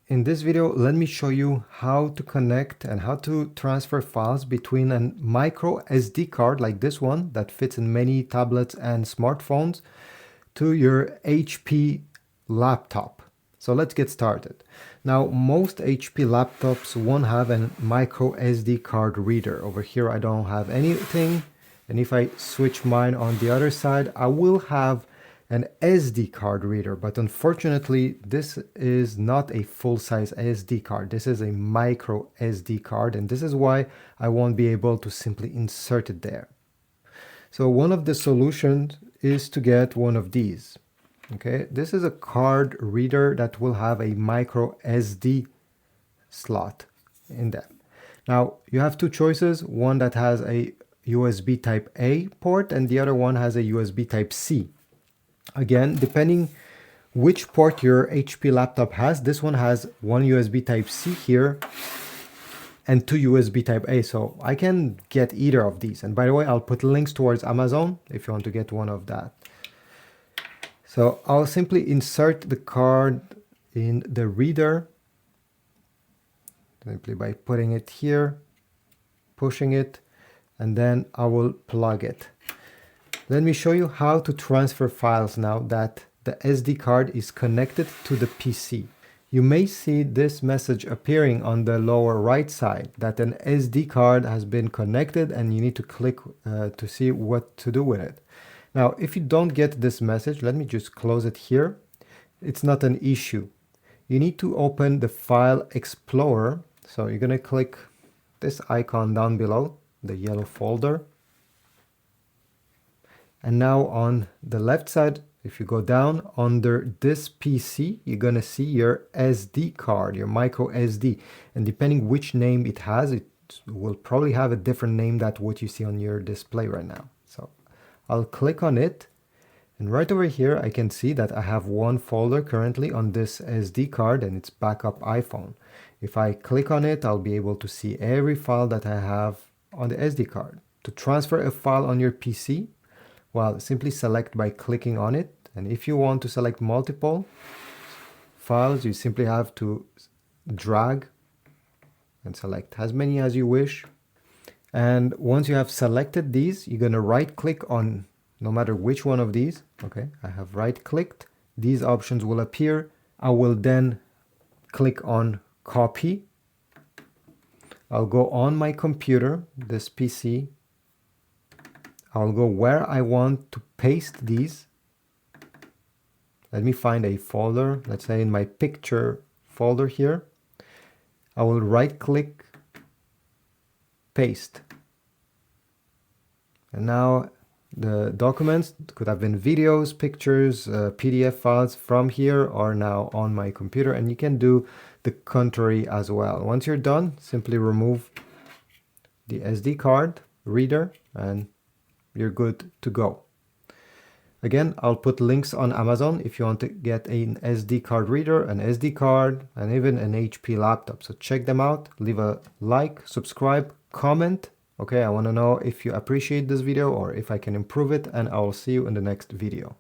In this video, let me show you how to connect and how to transfer files between a micro SD card like this one that fits in many tablets and smartphones to your HP laptop. So let's get started. Now, most HP laptops won't have a micro SD card reader. Over here, I don't have anything. And if I switch mine on the other side, I will have an SD card reader, but unfortunately this is not a full-size SD card. This is a micro SD card, and this is why I won't be able to simply insert it there. So one of the solutions is to get one of these. Okay, this is a card reader that will have a micro SD slot in them. Now you have two choices, one that has a USB type A port and the other one has a USB type C. Again, depending which port your HP laptop has, this one has one USB type C here and two USB type A. So I can get either of these. And by the way, I'll put links towards Amazon if you want to get one of that. So I'll simply insert the card in the reader simply by putting it here, pushing it, and then I will plug it. Let me show you how to transfer files now that the SD card is connected to the PC. You may see this message appearing on the lower right side that an SD card has been connected and you need to click to see what to do with it. Now, if you don't get this message, let me just close it here. It's not an issue. You need to open the File Explorer. So you're going to click this icon down below, the yellow folder. And now on the left side, if you go down under this PC, you're going to see your SD card, your micro SD. And depending which name it has, it will probably have a different name than what you see on your display right now. So I'll click on it. And right over here, I can see that I have one folder currently on this SD card and it's backup iPhone. If I click on it, I'll be able to see every file that I have on the SD card. To transfer a file on your PC, well, simply select by clicking on it. And if you want to select multiple files, you simply have to drag and select as many as you wish. And once you have selected these, you're going to right click on no matter which one of these. Okay, I have right clicked. These options will appear. I will then click on copy. I'll go on my computer, this PC. I'll go where I want to paste these. Let me find a folder, let's say in my picture folder here. I will right click, paste. And now the documents could have been videos, pictures, PDF files from here are now on my computer, and you can do the contrary as well. Once you're done, simply remove the SD card reader and you're good to go. Again, I'll put links on Amazon if you want to get an SD card reader, an SD card, and even an HP laptop. So check them out, leave a like, subscribe, comment. Okay, I want to know if you appreciate this video or if I can improve it, and I will see you in the next video.